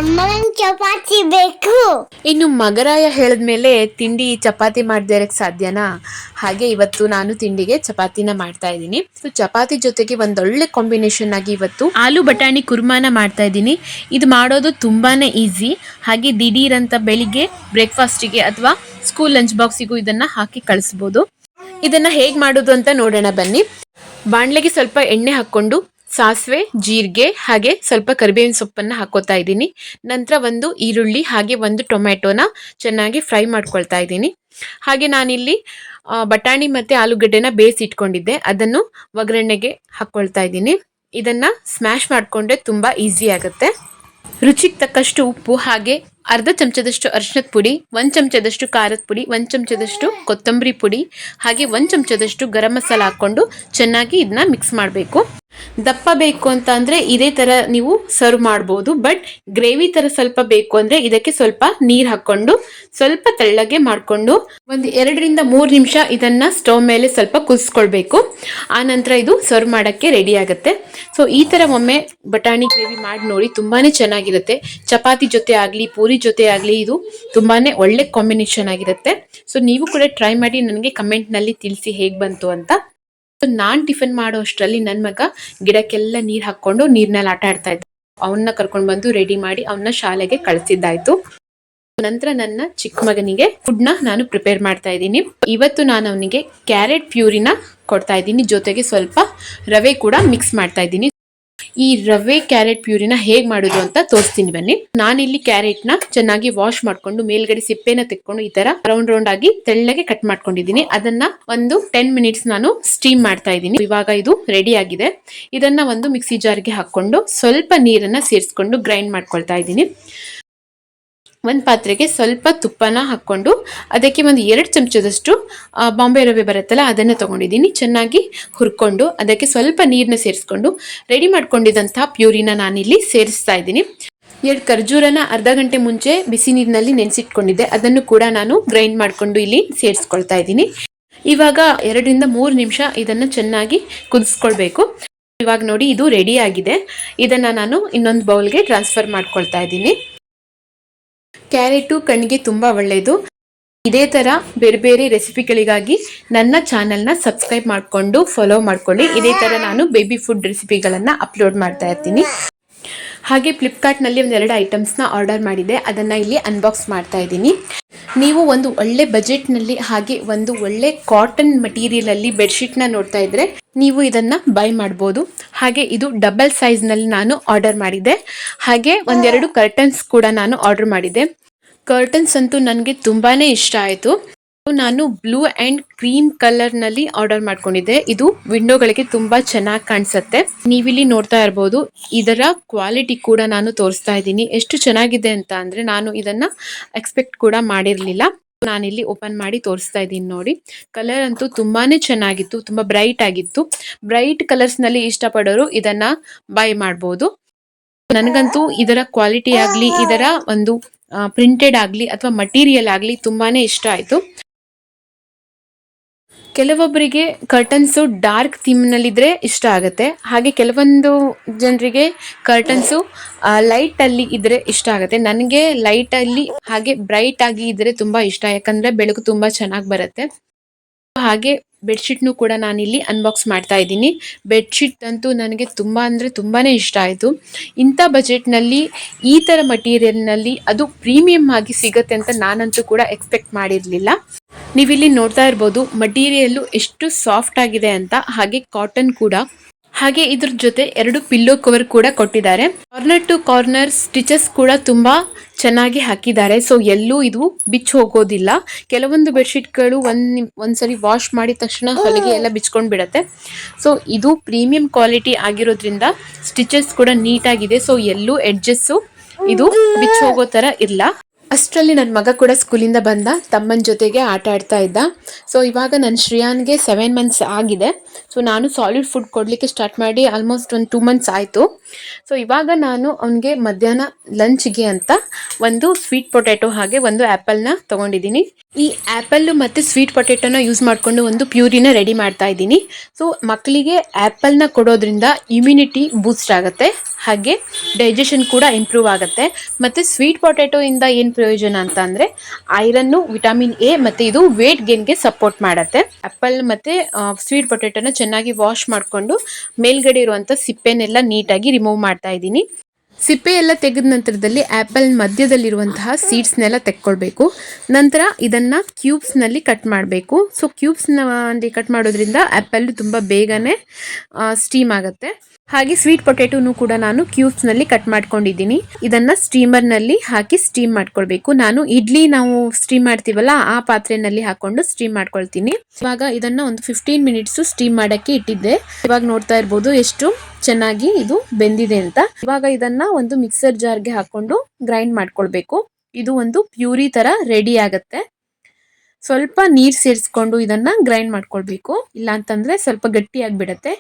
ಅಮ್ಮನ ಚಪಾತಿ ಬೇಕು. ಇನ್ನು ಮಗರಾಯ ಹೇಳಿದ್ಮೇಲೆ ತಿಂಡಿ ಚಪಾತಿ ಮಾಡದೇ ಇರಕ್ಕೆ ಸಾಧ್ಯನಾ? ಹಾಗೆ ಇವತ್ತು ನಾನು ತಿಂಡಿಗೆ ಚಪಾತಿನ ಮಾಡ್ತಾ ಇದ್ದೀನಿ. ಚಪಾತಿ ಜೊತೆಗೆ ಒಂದೊಳ್ಳೆ ಕಾಂಬಿನೇಷನ್ ಆಗಿ ಇವತ್ತು ಆಲೂ ಬಟಾಣಿ ಕುರ್ಮಾನ ಮಾಡ್ತಾ ಇದ್ದೀನಿ. ಇದು ಮಾಡೋದು ತುಂಬಾನೇ ಈಸಿ. ಹಾಗೆ ದಿಢೀರ್ ಅಂತ ಬೆಳಿಗ್ಗೆ ಬ್ರೇಕ್ಫಾಸ್ಟಿಗೆ ಅಥವಾ ಸ್ಕೂಲ್ ಲಂಚ್ ಬಾಕ್ಸಿಗೂ ಇದನ್ನ ಹಾಕಿ ಕಳಿಸ್ಬೋದು. ಇದನ್ನ ಹೇಗೆ ಮಾಡೋದು ಅಂತ ನೋಡೋಣ ಬನ್ನಿ. ಬಾಣಲೆಗೆ ಸ್ವಲ್ಪ ಎಣ್ಣೆ ಹಾಕೊಂಡು ಸಾಸಿವೆ, ಜೀರಿಗೆ ಹಾಗೆ ಸ್ವಲ್ಪ ಕರಿಬೇವಿನ ಸೊಪ್ಪನ್ನ ಹಾಕೋತಾ ಇದ್ದೀನಿ. ನಂತರ ಒಂದು ಈರುಳ್ಳಿ ಹಾಗೆ ಒಂದು ಟೊಮ್ಯಾಟೋನ ಚೆನ್ನಾಗಿ ಫ್ರೈ ಮಾಡ್ಕೊಳ್ತಾ ಇದ್ದೀನಿ. ಹಾಗೆ ನಾನಿಲ್ಲಿ ಬಟಾಣಿ ಮತ್ತೆ ಆಲೂಗಡ್ಡೆನ ಬೇಯಿಸಿಟ್ಕೊಂಡಿದ್ದೆ, ಅದನ್ನು ಒಗ್ಗರಣೆಗೆ ಹಾಕೊಳ್ತಾ ಇದ್ದೀನಿ. ಇದನ್ನ ಸ್ಮ್ಯಾಶ್ ಮಾಡಿಕೊಂಡ್ರೆ ತುಂಬಾ ಈಸಿ ಆಗುತ್ತೆ. ರುಚಿಗೆ ತಕ್ಕಷ್ಟು ಉಪ್ಪು ಹಾಗೆ ಅರ್ಧ ಚಮಚದಷ್ಟು ಅರಿಶಿನದ ಪುಡಿ, 1 ಚಮಚದಷ್ಟು ಖಾರದ ಪುಡಿ, 1 ಚಮಚದಷ್ಟು ಕೊತ್ತಂಬರಿ ಪುಡಿ ಹಾಗೆ 1 ಚಮಚದಷ್ಟು ಗರಂ ಮಸಾಲ ಹಾಕೊಂಡು ಚೆನ್ನಾಗಿ ಇದನ್ನ ಮಿಕ್ಸ್ ಮಾಡಬೇಕು. ದಪ್ಪ ಬೇಕು ಅಂತ ಅಂದ್ರೆ ಇದೇ ತರ ನೀವು ಸರ್ವ್ ಮಾಡಬಹುದು. ಬಟ್ ಗ್ರೇವಿ ತರ ಸ್ವಲ್ಪ ಬೇಕು ಅಂದ್ರೆ ಇದಕ್ಕೆ ಸ್ವಲ್ಪ ನೀರ್ ಹಾಕೊಂಡು ಸ್ವಲ್ಪ ತೆಳ್ಳಗೆ ಮಾಡ್ಕೊಂಡು ಒಂದು 2 ರಿಂದ 3 ನಿಮಿಷ ಇದನ್ನ ಸ್ಟವ್ ಮೇಲೆ ಸ್ವಲ್ಪ ಕುದಿಸ್ಕೊಳ್ಬೇಕು. ಆ ನಂತರ ಇದು ಸರ್ವ್ ಮಾಡಕ್ಕೆ ರೆಡಿ ಆಗುತ್ತೆ. ಸೊ ಈ ತರ ಒಮ್ಮೆ ಬಟಾಣಿ ಗ್ರೇವಿ ಮಾಡಿ ನೋಡಿ, ತುಂಬಾನೇ ಚೆನ್ನಾಗಿರುತ್ತೆ. ಚಪಾತಿ ಜೊತೆ ಆಗ್ಲಿ ಪೂರಿ ಜೊತೆ ಆಗ್ಲಿ ಇದು ತುಂಬಾನೇ ಒಳ್ಳೆ ಕಾಂಬಿನೇಷನ್ ಆಗಿರುತ್ತೆ. ಸೊ ನೀವು ಕೂಡ ಟ್ರೈ ಮಾಡಿ ನನಗೆ ಕಮೆಂಟ್ ನಲ್ಲಿ ತಿಳಿಸಿ ಹೇಗ್ ಬಂತು ಅಂತ. ನಾನ್ ಟಿಫನ್ ಮಾಡೋ ಅಷ್ಟರಲ್ಲಿ ನನ್ನ ಮಗ ಗಿಡಕ್ಕೆಲ್ಲ ನೀರ್ ಹಾಕೊಂಡು ನೀರ್ನಲ್ಲಿ ಆಟ ಆಡ್ತಾ ಇದ್ದ. ಅವನ್ನ ಕರ್ಕೊಂಡು ಬಂದು ರೆಡಿ ಮಾಡಿ ಅವನ್ನ ಶಾಲೆಗೆ ಕಳಿಸಿದ್ದಾಯ್ತು. ನಂತರ ನನ್ನ ಚಿಕ್ಕ ಮಗನಿಗೆ ಫುಡ್ ನ ನಾನು ಪ್ರಿಪೇರ್ ಮಾಡ್ತಾ ಇದ್ದೀನಿ. ಇವತ್ತು ನಾನು ಅವನಿಗೆ ಕ್ಯಾರೆಟ್ ಪ್ಯೂರಿನ ಕೊಡ್ತಾ ಇದ್ದೀನಿ, ಜೊತೆಗೆ ಸ್ವಲ್ಪ ರವೆ ಕೂಡ ಮಿಕ್ಸ್ ಮಾಡ್ತಾ ಇದ್ದೀನಿ. ಈ ರವೆ ಕ್ಯಾರೆಟ್ ಪ್ಯೂರಿನ ಹೇಗ್ ಮಾಡೋದು ಅಂತ ತೋರಿಸ್ತೀನಿ ಬನ್ನಿ. ನಾನಿಲ್ಲಿ ಕ್ಯಾರೆಟ್ ನ ಚೆನ್ನಾಗಿ ವಾಶ್ ಮಾಡ್ಕೊಂಡು ಮೇಲ್ಗಡೆ ಸಿಪ್ಪೆನ ತೆಕ್ಕೊಂಡು ಈ ತರ ರೌಂಡ್ ರೌಂಡ್ ಆಗಿ ತೆಳ್ಳಗೆ ಕಟ್ ಮಾಡ್ಕೊಂಡಿದ್ದೀನಿ. ಅದನ್ನ ಒಂದು 10 ಮಿನಿಟ್ಸ್ ನಾನು ಸ್ಟೀಮ್ ಮಾಡ್ತಾ ಇದ್ದೀನಿ. ಇವಾಗ ಇದು ರೆಡಿ ಆಗಿದೆ. ಇದನ್ನ ಒಂದು ಮಿಕ್ಸಿ ಜಾರ್ಗೆ ಹಾಕೊಂಡು ಸ್ವಲ್ಪ ನೀರನ್ನ ಸೇರಿಸ್ಕೊಂಡು ಗ್ರೈಂಡ್ ಮಾಡ್ಕೊಳ್ತಾ ಇದ್ದೀನಿ. ಒಂದು ಪಾತ್ರೆಗೆ ಸ್ವಲ್ಪ ತುಪ್ಪನ ಹಾಕೊಂಡು ಅದಕ್ಕೆ ಒಂದು 2 ಚಮಚದಷ್ಟು ಬಾಂಬೆ ರವೆ ಬರುತ್ತಲ್ಲ ಅದನ್ನು ತಗೊಂಡಿದ್ದೀನಿ. ಚೆನ್ನಾಗಿ ಹುರ್ಕೊಂಡು ಅದಕ್ಕೆ ಸ್ವಲ್ಪ ನೀರನ್ನ ಸೇರಿಸ್ಕೊಂಡು ರೆಡಿ ಮಾಡ್ಕೊಂಡಿದ್ದಂತಹ ಪ್ಯೂರಿನ ನಾನಿಲ್ಲಿ ಸೇರಿಸ್ತಾ ಇದ್ದೀನಿ. 2 ಖರ್ಜೂರನ ಅರ್ಧ ಗಂಟೆ ಮುಂಚೆ ಬಿಸಿ ನೀರಿನಲ್ಲಿ ನೆನೆಸಿಟ್ಕೊಂಡಿದ್ದೆ, ಅದನ್ನು ಕೂಡ ನಾನು ಗ್ರೈಂಡ್ ಮಾಡಿಕೊಂಡು ಇಲ್ಲಿ ಸೇರಿಸ್ಕೊಳ್ತಾ ಇದ್ದೀನಿ. ಇವಾಗ 2 ರಿಂದ 3 ನಿಮಿಷ ಇದನ್ನು ಚೆನ್ನಾಗಿ ಕುದಿಸ್ಕೊಳ್ಬೇಕು. ಇವಾಗ ನೋಡಿ ಇದು ರೆಡಿ ಆಗಿದೆ. ಇದನ್ನ ನಾನು ಇನ್ನೊಂದು ಬೌಲ್ಗೆ ಟ್ರಾನ್ಸ್ಫರ್ ಮಾಡ್ಕೊಳ್ತಾ ಇದ್ದೀನಿ. ಕ್ಯಾರೆಟು ಕಣ್ಣಿಗೆ ತುಂಬಾ ಒಳ್ಳೆಯದು. ಇದೇ ತರ ಬೇರೆ ಬೇರೆ ರೆಸಿಪಿಗಳಿಗಾಗಿ ನನ್ನ ಚಾನೆಲ್ನ ಸಬ್ಸ್ಕ್ರೈಬ್ ಮಾಡಿಕೊಂಡು ಫಾಲೋ ಮಾಡ್ಕೊಳ್ಳಿ. ಇದೇ ತರ ನಾನು ಬೇಬಿ ಫುಡ್ ರೆಸಿಪಿಗಳನ್ನ ಅಪ್ಲೋಡ್ ಮಾಡ್ತಾ ಇರ್ತೀನಿ. ಹಾಗೆ ಫ್ಲಿಪ್ಕಾರ್ಟ್ನಲ್ಲಿ ಒಂದೆರಡು ಐಟಮ್ಸ್ನ ಆರ್ಡರ್ ಮಾಡಿದೆ, ಅದನ್ನು ಇಲ್ಲಿ ಅನ್ಬಾಕ್ಸ್ ಮಾಡ್ತಾ ಇದ್ದೀನಿ. ನೀವು ಒಂದು ಒಳ್ಳೆ ಬಜೆಟ್ನಲ್ಲಿ ಹಾಗೆ ಒಂದು ಒಳ್ಳೆ ಕಾಟನ್ ಮಟೀರಿಯಲಲ್ಲಿ ಬೆಡ್ಶೀಟ್ನ ನೋಡ್ತಾ ಇದ್ರೆ ನೀವು ಇದನ್ನು ಬೈ ಮಾಡ್ಬೋದು. ಹಾಗೆ ಇದು ಡಬಲ್ ಸೈಜ್ನಲ್ಲಿ ನಾನು ಆರ್ಡರ್ ಮಾಡಿದ್ದೆ. ಹಾಗೆ ಒಂದೆರಡು ಕರ್ಟನ್ಸ್ ಕೂಡ ನಾನು ಆರ್ಡರ್ ಮಾಡಿದ್ದೆ. ಕರ್ಟನ್ಸ್ ಅಂತೂ ನನಗೆ ತುಂಬಾ ಇಷ್ಟ ಆಯಿತು. ನಾನು ಬ್ಲೂ ಆ್ಯಂಡ್ ಕ್ರೀಮ್ ಕಲರ್ನಲ್ಲಿ ಆರ್ಡರ್ ಮಾಡ್ಕೊಂಡಿದ್ದೆ. ಇದು ವಿಂಡೋಗಳಿಗೆ ತುಂಬ ಚೆನ್ನಾಗಿ ಕಾಣಿಸುತ್ತೆ. ನೀವಿಲ್ಲಿ ನೋಡ್ತಾ ಇರ್ಬೋದು. ಇದರ ಕ್ವಾಲಿಟಿ ಕೂಡ ನಾನು ತೋರಿಸ್ತಾ ಇದ್ದೀನಿ ಎಷ್ಟು ಚೆನ್ನಾಗಿದೆ ಅಂತ. ಅಂದರೆ ನಾನು ಇದನ್ನು ಎಕ್ಸ್ಪೆಕ್ಟ್ ಕೂಡ ಮಾಡಿರಲಿಲ್ಲ. ನಾನಿಲ್ಲಿ ಓಪನ್ ಮಾಡಿ ತೋರಿಸ್ತಾ ಇದ್ದೀನಿ ನೋಡಿ. ಕಲರ್ ಅಂತೂ ತುಂಬಾ ಚೆನ್ನಾಗಿತ್ತು, ತುಂಬ ಬ್ರೈಟ್ ಆಗಿತ್ತು. ಬ್ರೈಟ್ ಕಲರ್ಸ್ನಲ್ಲಿ ಇಷ್ಟಪಡೋರು ಇದನ್ನು ಬೈ ಮಾಡ್ಬೋದು. ನನಗಂತೂ ಇದರ ಕ್ವಾಲಿಟಿ ಆಗಲಿ ಇದರ ಒಂದು ಪ್ರಿಂಟೆಡ್ ಆಗಲಿ ಅಥವಾ ಮಟೀರಿಯಲ್ ಆಗಲಿ ತುಂಬಾ ಇಷ್ಟ ಆಯಿತು. ಕೆಲವೊಬ್ಬರಿಗೆ ಕರ್ಟನ್ಸು ಡಾರ್ಕ್ ಥೀಮ್ನಲ್ಲಿದ್ದರೆ ಇಷ್ಟ ಆಗುತ್ತೆ. ಹಾಗೆ ಕೆಲವೊಂದು ಜನರಿಗೆ ಕರ್ಟನ್ಸು ಲೈಟಲ್ಲಿ ಇದ್ದರೆ ಇಷ್ಟ ಆಗುತ್ತೆ. ನನಗೆ ಲೈಟಲ್ಲಿ ಹಾಗೆ ಬ್ರೈಟ್ ಆಗಿ ಇದ್ದರೆ ತುಂಬ ಇಷ್ಟ, ಯಾಕಂದರೆ ಬೆಳಕು ತುಂಬ ಚೆನ್ನಾಗಿ ಬರುತ್ತೆ. ಹಾಗೆ ಬೆಡ್ಶೀಟ್ನು ಕೂಡ ನಾನಿಲ್ಲಿ ಅನ್ಬಾಕ್ಸ್ ಮಾಡ್ತಾ ಇದ್ದೀನಿ. ಬೆಡ್ಶೀಟ್ ಅಂತೂ ನನಗೆ ತುಂಬ ಅಂದರೆ ತುಂಬಾ ಇಷ್ಟ ಆಯಿತು. ಇಂಥ ಬಜೆಟ್ನಲ್ಲಿ ಈ ಥರ ಮಟೀರಿಯಲ್ನಲ್ಲಿ ಅದು ಪ್ರೀಮಿಯಮ್ ಆಗಿ ಸಿಗುತ್ತೆ ಅಂತ ನಾನಂತೂ ಕೂಡ ಎಕ್ಸ್ಪೆಕ್ಟ್ ಮಾಡಿರಲಿಲ್ಲ. ನೀವಿಲ್ಲಿ ನೋಡ್ತಾ ಇರ್ಬೋದು ಮಟೀರಿಯಲ್ಲು ಎಷ್ಟು ಸಾಫ್ಟ್ ಆಗಿದೆ ಅಂತ. ಹಾಗೆ ಕಾಟನ್ ಕೂಡ. ಹಾಗೆ ಇದ್ರ ಜೊತೆ 2 ಪಿಲ್ಲೋ ಕವರ್ ಕೂಡ ಕೊಟ್ಟಿದ್ದಾರೆ. ಕಾರ್ನರ್ ಟು ಕಾರ್ನರ್ ಸ್ಟಿಚಸ್ ಕೂಡ ತುಂಬ ಚೆನ್ನಾಗಿ ಹಾಕಿದ್ದಾರೆ. ಸೊ ಎಲ್ಲೂ ಇದು ಬಿಚ್ಚಿ ಹೋಗೋದಿಲ್ಲ. ಕೆಲವೊಂದು ಬೆಡ್ಶೀಟ್ಗಳು ಒಂದ್ಸರಿ ವಾಶ್ ಮಾಡಿದ ತಕ್ಷಣ ಹೊಲಿಗೆ ಎಲ್ಲ ಬಿಚ್ಕೊಂಡು ಬಿಡುತ್ತೆ. ಸೊ ಇದು ಪ್ರೀಮಿಯಂ ಕ್ವಾಲಿಟಿ ಆಗಿರೋದ್ರಿಂದ ಸ್ಟಿಚಸ್ ಕೂಡ ನೀಟಾಗಿದೆ. ಸೊ ಎಲ್ಲೂ ಎಡ್ಜಸ್ಸು ಇದು ಬಿಚ್ಚಿ ಹೋಗೋ ಥರ ಇಲ್ಲ. ಅಷ್ಟರಲ್ಲಿ ನನ್ನ ಮಗ ಕೂಡ ಸ್ಕೂಲಿಂದ ಬಂದ, ತಮ್ಮನ ಜೊತೆಗೆ ಆಟ ಆಡ್ತಾ ಇದ್ದ. ಸೊ ಇವಾಗ ನನ್ನ ಶ್ರೇಯಾನ್ಗೆ 7 ಮಂತ್ಸ್ ಆಗಿದೆ. ಸೊ ನಾನು ಸಾಲಿಡ್ ಫುಡ್ ಕೊಡಲಿಕ್ಕೆ ಸ್ಟಾರ್ಟ್ ಮಾಡಿ ಆಲ್ಮೋಸ್ಟ್ ಒಂದು 2 ಮಂತ್ಸ್ ಆಯಿತು. ಸೊ ಇವಾಗ ನಾನು ಅವನಿಗೆ ಮಧ್ಯಾಹ್ನ ಲಂಚ್ಗೆ ಅಂತ ಒಂದು ಸ್ವೀಟ್ ಪೊಟ್ಯಾಟೊ ಹಾಗೆ ಒಂದು ಆ್ಯಪಲ್ನ ತೊಗೊಂಡಿದ್ದೀನಿ. ಈ ಆ್ಯಪಲ್ಲು ಮತ್ತು ಸ್ವೀಟ್ ಪೊಟ್ಯಾಟೊನ ಯೂಸ್ ಮಾಡಿಕೊಂಡು ಒಂದು ಪ್ಯೂರಿನ ರೆಡಿ ಮಾಡ್ತಾ ಇದ್ದೀನಿ. ಸೊ ಮಕ್ಕಳಿಗೆ ಆ್ಯಪಲ್ನ ಕೊಡೋದ್ರಿಂದ ಇಮ್ಯುನಿಟಿ ಬೂಸ್ಟ್ ಆಗುತ್ತೆ, ಹಾಗೆ ಡೈಜೆಷನ್ ಕೂಡ ಇಂಪ್ರೂವ್ ಆಗುತ್ತೆ. ಮತ್ತು ಸ್ವೀಟ್ ಪೊಟ್ಯಾಟೊಯಿಂದ ಏನು ಪ್ರಯೋಜನ ಅಂತ ಅಂದರೆ ಐರನ್ನು, ವಿಟಮಿನ್ ಎ ಮತ್ತು ಇದು ವೇಟ್ ಗೇನ್ಗೆ ಸಪೋರ್ಟ್ ಮಾಡುತ್ತೆ. ಆ್ಯಪಲ್ ಮತ್ತು ಸ್ವೀಟ್ ಪೊಟ್ಯಾಟೊನ ಚೆನ್ನಾಗಿ ವಾಶ್ ಮಾಡಿಕೊಂಡು ಮೇಲ್ಗಡೆ ಇರುವಂಥ ಸಿಪ್ಪೆನೆಲ್ಲ ನೀಟಾಗಿ ರಿಮೂವ್ ಮಾಡ್ತಾ ಇದ್ದೀನಿ. ಸಿಪ್ಪೆ ಎಲ್ಲ ತೆಗೆದ ನಂತರದಲ್ಲಿ ಆ್ಯಪಲ್ ಮಧ್ಯದಲ್ಲಿರುವಂತಹ ಸೀಡ್ಸ್ನೆಲ್ಲ ತೆಕ್ಕೊಳ್ಬೇಕು. ನಂತರ ಇದನ್ನು ಕ್ಯೂಬ್ಸ್ನಲ್ಲಿ ಕಟ್ ಮಾಡಬೇಕು. ಸೊ ಕ್ಯೂಬ್ಸ್ನಲ್ಲಿ ಕಟ್ ಮಾಡೋದ್ರಿಂದ ಆ್ಯಪಲ್ ತುಂಬ ಬೇಗನೆ ಸ್ಟೀಮ್ ಆಗುತ್ತೆ. ಹಾಗೆ ಸ್ವೀಟ್ ಪೊಟ್ಯಾಟೊನು ಕೂಡ ನಾನು ಕ್ಯೂಬ್ಸ್ನಲ್ಲಿ ಕಟ್ ಮಾಡ್ಕೊಂಡಿದ್ದೀನಿ. ಇದನ್ನು ಸ್ಟೀಮರ್ನಲ್ಲಿ ಹಾಕಿ ಸ್ಟೀಮ್ ಮಾಡ್ಕೊಳ್ಬೇಕು. ನಾನು ಇಡ್ಲಿ ನಾವು ಸ್ಟೀಮ್ ಮಾಡ್ತೀವಲ್ಲ ಆ ಪಾತ್ರೆಯಲ್ಲಿ ಹಾಕೊಂಡು ಸ್ಟೀಮ್ ಮಾಡ್ಕೊಳ್ತೀನಿ. ಇವಾಗ ಇದನ್ನು ಒಂದು 15 ಮಿನಿಟ್ಸು ಸ್ಟೀಮ್ ಮಾಡೋಕ್ಕೆ ಇಟ್ಟಿದ್ದೆ. ಇವಾಗ ನೋಡ್ತಾ ಇರ್ಬೋದು ಎಷ್ಟು ಚೆನ್ನಾಗಿ ಇದು ಬೆಂದಿದೆ ಅಂತ. ಇವಾಗ ಇದನ್ನ ಒಂದು ಮಿಕ್ಸರ್ ಜಾರ್ಗೆ ಹಾಕೊಂಡು ಗ್ರೈಂಡ್ ಮಾಡ್ಕೊಳ್ಬೇಕು. ಇದು ಒಂದು ಪ್ಯೂರಿ ತರ ರೆಡಿ ಆಗುತ್ತೆ. ಸ್ವಲ್ಪ ನೀರು ಸೇರಿಸ್ಕೊಂಡು ಇದನ್ನ ಗ್ರೈಂಡ್ ಮಾಡ್ಕೊಳ್ಬೇಕು, ಇಲ್ಲ ಅಂತಂದ್ರೆ ಸ್ವಲ್ಪ ಗಟ್ಟಿಯಾಗಿ ಬಿಡುತ್ತೆ.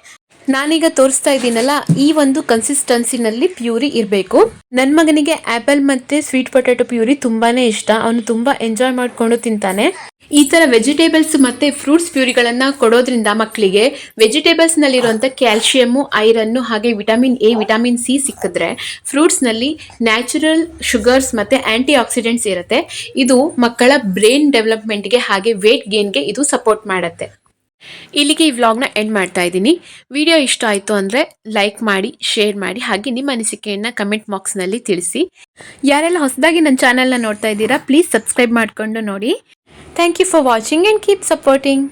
ನಾನೀಗ ತೋರಿಸ್ತಾ ಇದ್ದೀನಲ್ಲ, ಈ ಒಂದು ಕನ್ಸಿಸ್ಟೆನ್ಸಿನಲ್ಲಿ ಪ್ಯೂರಿ ಇರಬೇಕು. ನನ್ನ ಮಗನಿಗೆ ಆ್ಯಪಲ್ ಮತ್ತು ಸ್ವೀಟ್ ಪೊಟ್ಯಾಟೊ ಪ್ಯೂರಿ ತುಂಬಾನೇ ಇಷ್ಟ. ಅವನು ತುಂಬ ಎಂಜಾಯ್ ಮಾಡಿಕೊಂಡು ತಿಂತಾನೆ. ಈ ಥರ ವೆಜಿಟೇಬಲ್ಸ್ ಮತ್ತು ಫ್ರೂಟ್ಸ್ ಪ್ಯೂರಿಗಳನ್ನು ಕೊಡೋದ್ರಿಂದ ಮಕ್ಕಳಿಗೆ ವೆಜಿಟೇಬಲ್ಸ್ನಲ್ಲಿರುವಂಥ ಕ್ಯಾಲ್ಶಿಯಮ್ಮು, ಐರನ್ನು ಹಾಗೆ ವಿಟಮಿನ್ ಎ, ವಿಟಮಿನ್ ಸಿ ಸಿಕ್ಕಿದ್ರೆ ಫ್ರೂಟ್ಸ್ನಲ್ಲಿ ನ್ಯಾಚುರಲ್ ಶುಗರ್ಸ್ ಮತ್ತು ಆ್ಯಂಟಿ ಆಕ್ಸಿಡೆಂಟ್ಸ್ ಇರುತ್ತೆ. ಇದು ಮಕ್ಕಳ ಬ್ರೈನ್ ಡೆವಲಪ್ಮೆಂಟ್ಗೆ ಹಾಗೆ ವೇಟ್ ಗೇನ್ಗೆ ಇದು ಸಪೋರ್ಟ್ ಮಾಡುತ್ತೆ. ಇಲ್ಲಿಗೆ ಈ ವ್ಲಾಗ್ನ ಎಂಡ್ ಮಾಡ್ತಾ ಇದ್ದೀನಿ. ವಿಡಿಯೋ ಇಷ್ಟ ಆಯಿತು ಅಂದರೆ ಲೈಕ್ ಮಾಡಿ, ಶೇರ್ ಮಾಡಿ, ಹಾಗೆ ನಿಮ್ಮ ಅನಿಸಿಕೆಯನ್ನು ಕಮೆಂಟ್ ಬಾಕ್ಸ್ನಲ್ಲಿ ತಿಳಿಸಿ. ಯಾರೆಲ್ಲ ಹೊಸದಾಗಿ ನನ್ನ ಚಾನಲ್ನ ನೋಡ್ತಾ ಇದ್ದೀರಾ, ಪ್ಲೀಸ್ ಸಬ್ಸ್ಕ್ರೈಬ್ ಮಾಡಿಕೊಂಡು ನೋಡಿ. Thank you for watching and keep supporting.